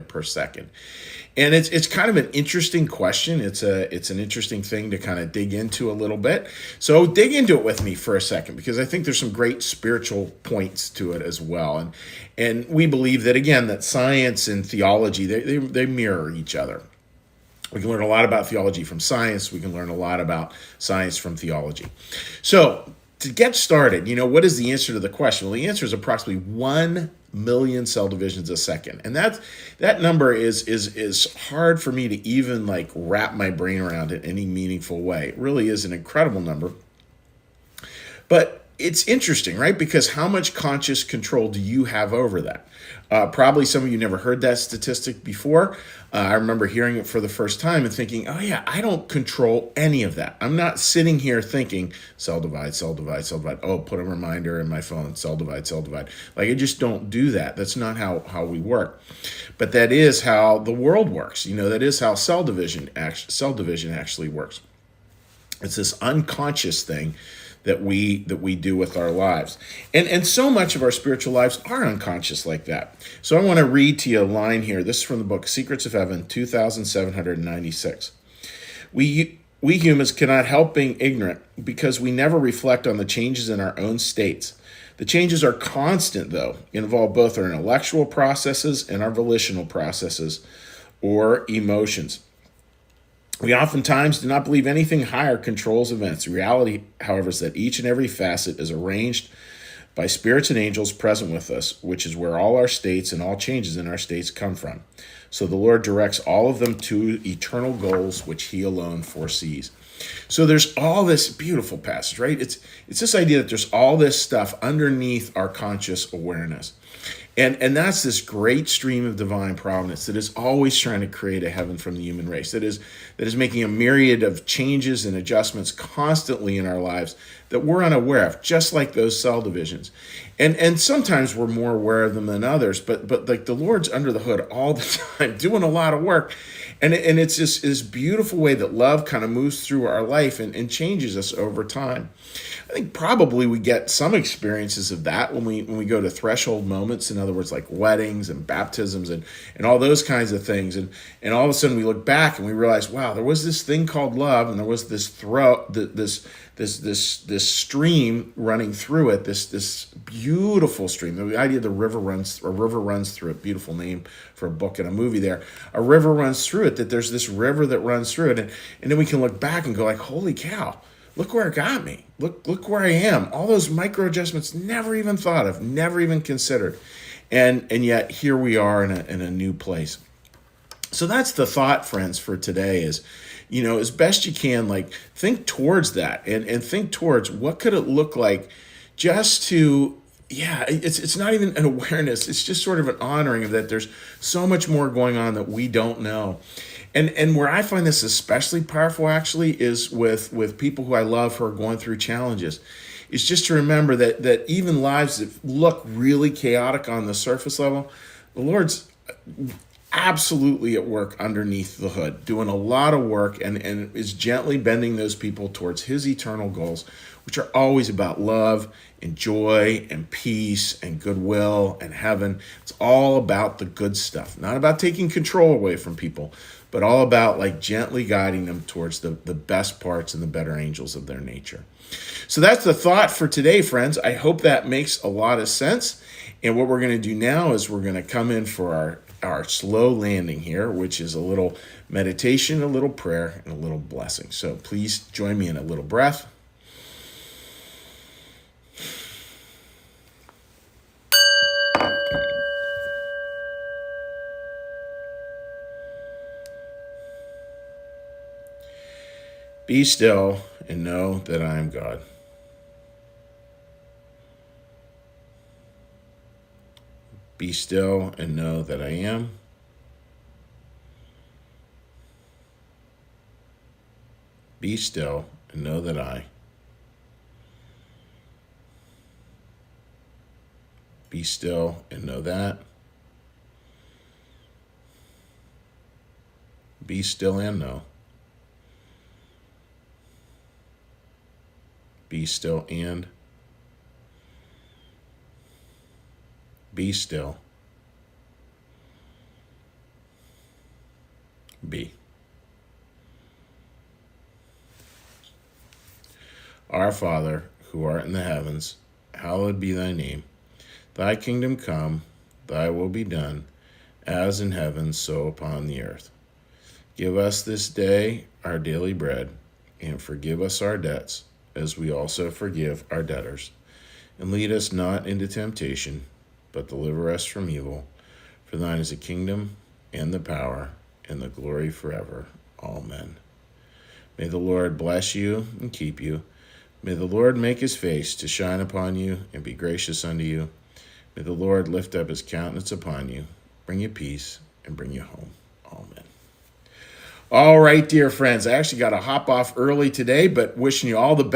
per second. And it's kind of an interesting question. It's an interesting thing to kind of dig into a little bit. So dig into it with me for a second, because I think there's some great spiritual points to it as well. And we believe that, again, that science and theology, they mirror each other. We can learn a lot about theology from science. We can learn a lot about science from theology. So to get started, what is the answer to the question? Well, the answer is approximately 1 million cell divisions a second. And that number is hard for me to even like wrap my brain around in any meaningful way. It really is an incredible number. But it's interesting, right? Because how much conscious control do you have over that? Probably some of you never heard that statistic before. I remember hearing it for the first time and thinking, oh yeah, I don't control any of that. I'm not sitting here thinking cell divide, cell divide, cell divide. Oh, put a reminder in my phone, cell divide, cell divide. Like, I just don't do that. That's not how we work. But that is how the world works. That is how cell division actually works. It's this unconscious thing that we do with our lives. And so much of our spiritual lives are unconscious like that. So I want to read to you a line here. This is from the book Secrets of Heaven, 2796. We humans cannot help being ignorant because we never reflect on the changes in our own states. The changes are constant, though, involve both our intellectual processes and our volitional processes or emotions. We oftentimes do not believe anything higher controls events. The reality, however, is that each and every facet is arranged by spirits and angels present with us, which is where all our states and all changes in our states come from. So the Lord directs all of them to eternal goals, which he alone foresees. So there's all this beautiful passage, right? It's this idea that there's all this stuff underneath our conscious awareness. And that's this great stream of divine providence that is always trying to create a heaven from the human race, that is making a myriad of changes and adjustments constantly in our lives that we're unaware of, just like those cell divisions. And sometimes we're more aware of them than others, but like the Lord's under the hood all the time, doing a lot of work. And it's this beautiful way that love kind of moves through our life and changes us over time. I think probably we get some experiences of that when we go to threshold moments, in other words, like weddings and baptisms and all those kinds of things. And all of a sudden we look back and we realize, wow, there was this thing called love, and there was this stream running through it, this beautiful stream. The idea a river runs through it, beautiful name for a book and a movie there. A river runs through it, that there's this river that runs through it. And then we can look back and go like, holy cow, look where it got me. Look where I am. All those micro adjustments never even thought of, never even considered. And yet here we are in a new place. So that's the thought, friends, for today is, as best you can, like think towards that and think towards what could it look like just to, it's not even an awareness. It's just sort of an honoring of that there's so much more going on that we don't know. And where I find this especially powerful, actually, is with people who I love who are going through challenges. It's just to remember that even lives that look really chaotic on the surface level, the Lord's absolutely at work underneath the hood, doing a lot of work, and is gently bending those people towards his eternal goals, which are always about love and joy and peace and goodwill and heaven. It's all about the good stuff, not about taking control away from people, but all about like gently guiding them towards the best parts and the better angels of their nature. So that's the thought for today, friends. I hope that makes a lot of sense. And what we're going to do now is we're going to come in for our slow landing here, which is a little meditation, a little prayer, and a little blessing. So please join me in a little breath. Be still and know that I am God. Be still and know that I am. Be still and know that I. Be still and know that. Be still and know. Be still and. Be still. be. Our Father, who art in the heavens, hallowed be thy name. Thy kingdom come, thy will be done, as in heaven, so upon the earth. Give us this day our daily bread, and forgive us our debts, as we also forgive our debtors. And lead us not into temptation, but deliver us from evil. For thine is the kingdom, and the power, and the glory forever. Amen. May the Lord bless you and keep you. May the Lord make his face to shine upon you and be gracious unto you. May the Lord lift up his countenance upon you, bring you peace, and bring you home. Amen. All right, dear friends, I actually got to hop off early today, but wishing you all the best.